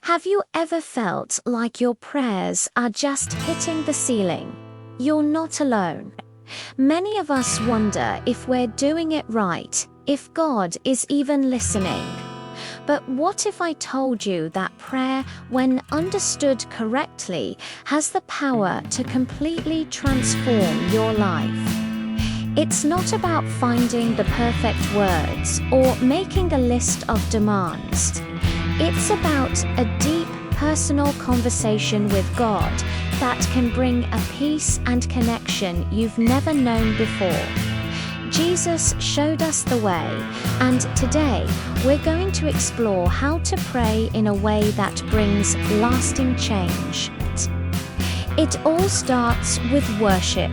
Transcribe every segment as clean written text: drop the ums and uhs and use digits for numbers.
Have you ever felt like your prayers are just hitting the ceiling? You're not alone. Many of us wonder if we're doing it right, if God is even listening. But what if I told you that prayer, when understood correctly, has the power to completely transform your life? It's not about finding the perfect words or making a list of demands. It's about a deep, personal conversation with God that can bring a peace and connection you've never known before. Jesus showed us the way, and today we're going to explore how to pray in a way that brings lasting change. It all starts with worship.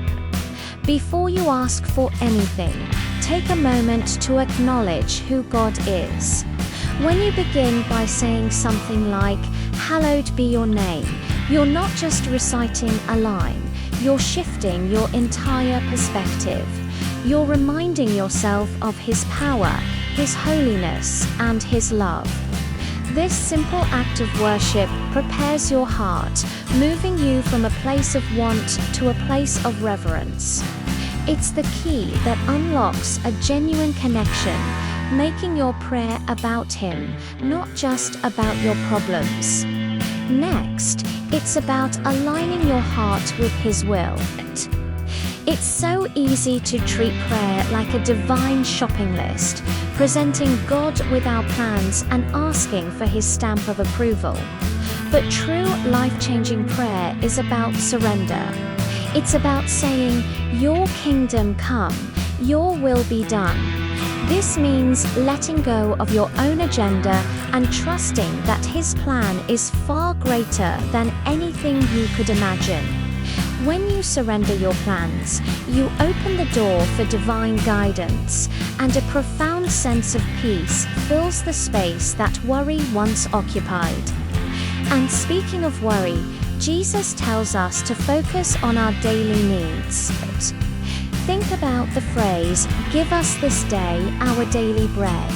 Before you ask for anything, take a moment to acknowledge who God is. When you begin by saying something like, "Hallowed be your name," you're not just reciting a line, you're shifting your entire perspective. You're reminding yourself of His power, His holiness, and His love. This simple act of worship prepares your heart, moving you from a place of want to a place of reverence. It's the key that unlocks a genuine connection, making your prayer about Him, not just about your problems. Next, it's about aligning your heart with His will. It's so easy to treat prayer like a divine shopping list, presenting God with our plans and asking for His stamp of approval. But true life-changing prayer is about surrender. It's about saying, "Your kingdom come, your will be done." This means letting go of your own agenda and trusting that His plan is far greater than anything you could imagine. When you surrender your plans, you open the door for divine guidance, and a profound sense of peace fills the space that worry once occupied. And speaking of worry, Jesus tells us to focus on our daily needs. Think about the phrase, "Give us this day our daily bread."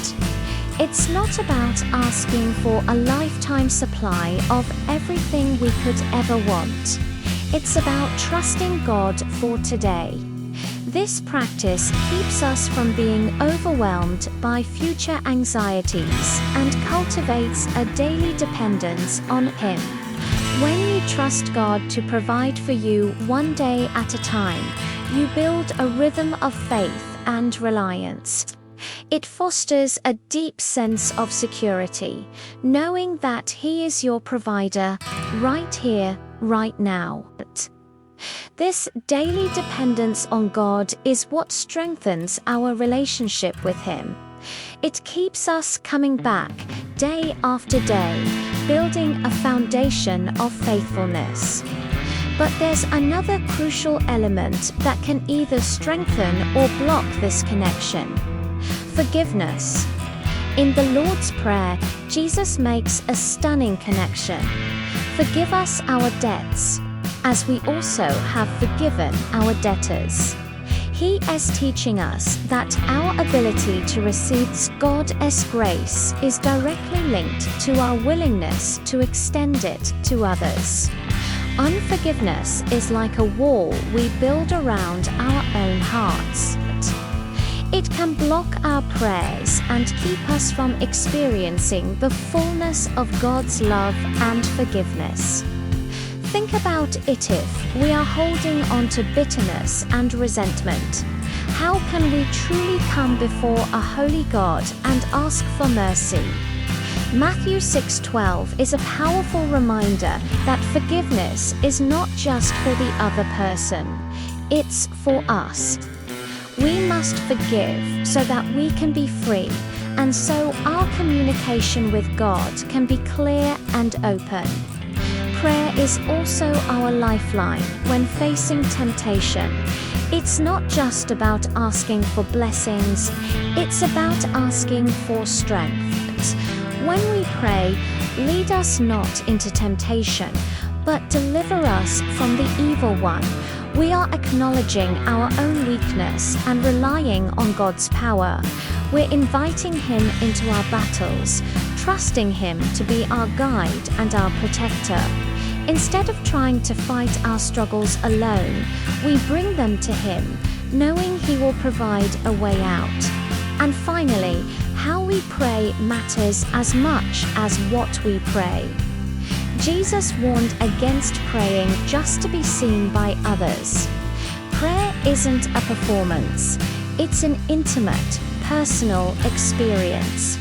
It's not about asking for a lifetime supply of everything we could ever want. It's about trusting God for today. This practice keeps us from being overwhelmed by future anxieties and cultivates a daily dependence on Him. When you trust God to provide for you one day at a time, you build a rhythm of faith and reliance. It fosters a deep sense of security, knowing that He is your provider right here, right now. This daily dependence on God is what strengthens our relationship with Him. It keeps us coming back day after day, building a foundation of faithfulness. But there's another crucial element that can either strengthen or block this connection: forgiveness. In the Lord's Prayer, Jesus makes a stunning connection. Forgive us our debts, as we also have forgiven our debtors. He is teaching us that our ability to receive God's grace is directly linked to our willingness to extend it to others. Unforgiveness is like a wall we build around our own hearts. It can block our prayers and keep us from experiencing the fullness of God's love and forgiveness. Think about it: if we are holding on to bitterness and resentment, how can we truly come before a holy God and ask for mercy? Matthew 6:12 is a powerful reminder that forgiveness is not just for the other person, it's for us. We must forgive so that we can be free, and so our communication with God can be clear and open. Prayer is also our lifeline when facing temptation. It's not just about asking for blessings, it's about asking for strength. When we pray, "Lead us not into temptation, but deliver us from the evil one," We are acknowledging our own weakness and relying on God's power. We're inviting Him into our battles, trusting Him to be our guide and our protector. Instead of trying to fight our struggles alone, we bring them to Him, knowing He will provide a way out. And finally, how we pray matters as much as what we pray. Jesus warned against praying just to be seen by others. Prayer isn't a performance, it's an intimate, personal experience.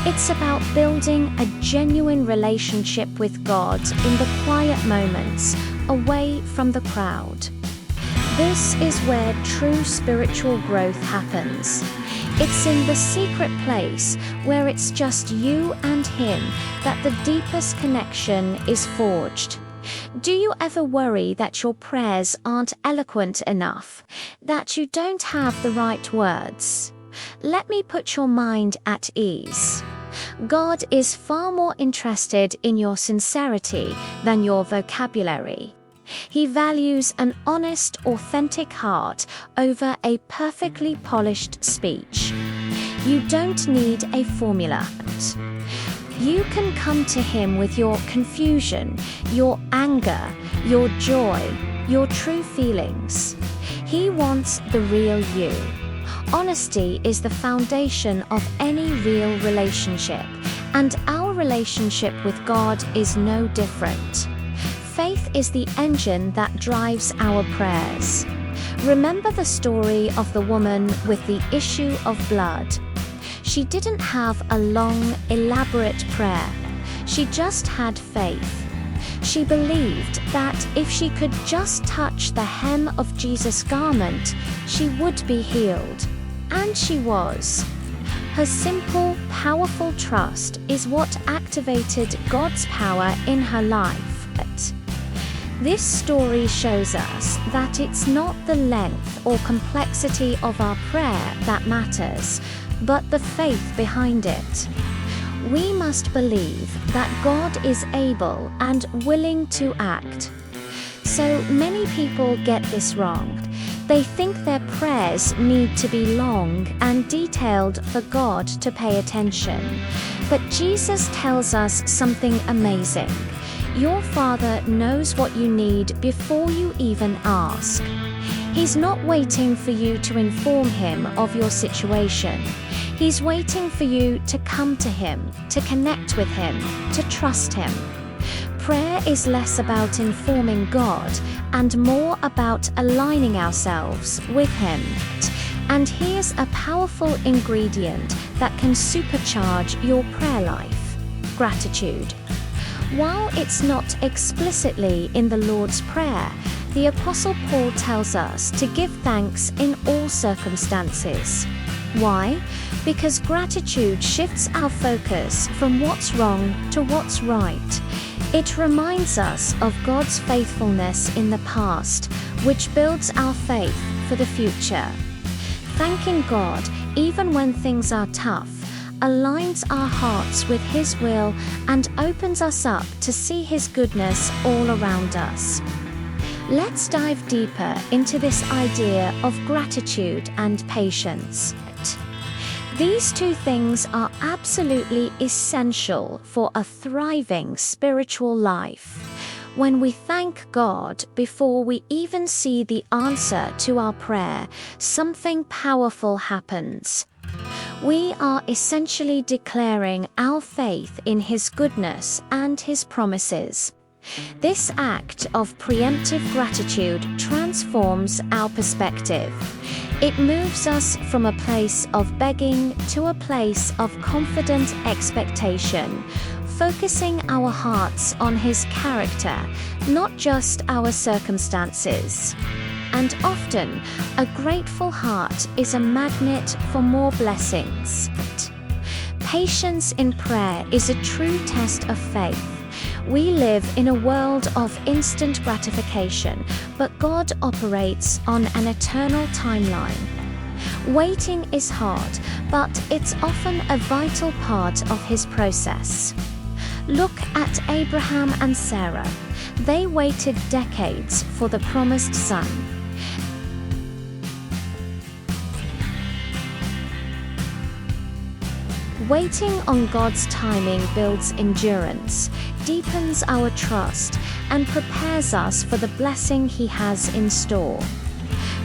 It's about building a genuine relationship with God in the quiet moments, away from the crowd. This is where true spiritual growth happens. It's in the secret place where it's just you and Him that the deepest connection is forged. Do you ever worry that your prayers aren't eloquent enough, that you don't have the right words? Let me put your mind at ease. God is far more interested in your sincerity than your vocabulary. He values an honest, authentic heart over a perfectly polished speech. You don't need a formula. You can come to Him with your confusion, your anger, your joy, your true feelings. He wants the real you. Honesty is the foundation of any real relationship, and our relationship with God is no different. Faith is the engine that drives our prayers. Remember the story of the woman with the issue of blood. She didn't have a long, elaborate prayer. She just had faith. She believed that if she could just touch the hem of Jesus' garment, she would be healed. And she was. Her simple, powerful trust is what activated God's power in her life. This story shows us that it's not the length or complexity of our prayer that matters, but the faith behind it. We must believe that God is able and willing to act. So many people get this wrong. They think their prayers need to be long and detailed for God to pay attention. But Jesus tells us something amazing. Your Father knows what you need before you even ask. He's not waiting for you to inform Him of your situation. He's waiting for you to come to Him, to connect with Him, to trust Him. Prayer is less about informing God and more about aligning ourselves with Him. And here's a powerful ingredient that can supercharge your prayer life: gratitude. While it's not explicitly in the Lord's Prayer, the Apostle Paul tells us to give thanks in all circumstances. Why? Because gratitude shifts our focus from what's wrong to what's right. It reminds us of God's faithfulness in the past, which builds our faith for the future. Thanking God, even when things are tough, aligns our hearts with His will and opens us up to see His goodness all around us. Let's dive deeper into this idea of gratitude and patience. These two things are absolutely essential for a thriving spiritual life. When we thank God before we even see the answer to our prayer, something powerful happens. We are essentially declaring our faith in His goodness and His promises. This act of preemptive gratitude transforms our perspective. It moves us from a place of begging to a place of confident expectation, focusing our hearts on His character, not just our circumstances. And often, a grateful heart is a magnet for more blessings. Patience in prayer is a true test of faith. We live in a world of instant gratification, but God operates on an eternal timeline. Waiting is hard, but it's often a vital part of His process. Look at Abraham and Sarah. They waited decades for the promised son. Waiting on God's timing builds endurance, deepens our trust, and prepares us for the blessing He has in store.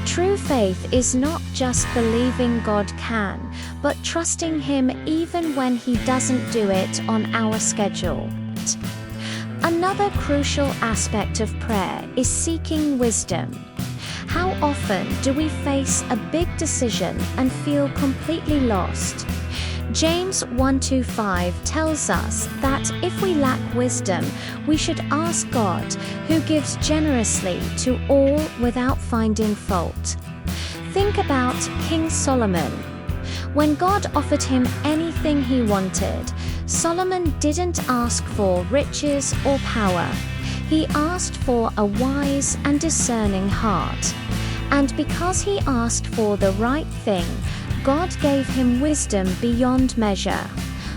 True faith is not just believing God can, but trusting Him even when He doesn't do it on our schedule. Another crucial aspect of prayer is seeking wisdom. How often do we face a big decision and feel completely lost? James 1:5 tells us that if we lack wisdom, we should ask God, who gives generously to all without finding fault. Think about King Solomon. When God offered him anything he wanted, Solomon didn't ask for riches or power. He asked for a wise and discerning heart. And because he asked for the right thing, God gave him wisdom beyond measure.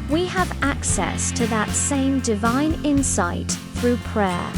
We have access to that same divine insight through prayer.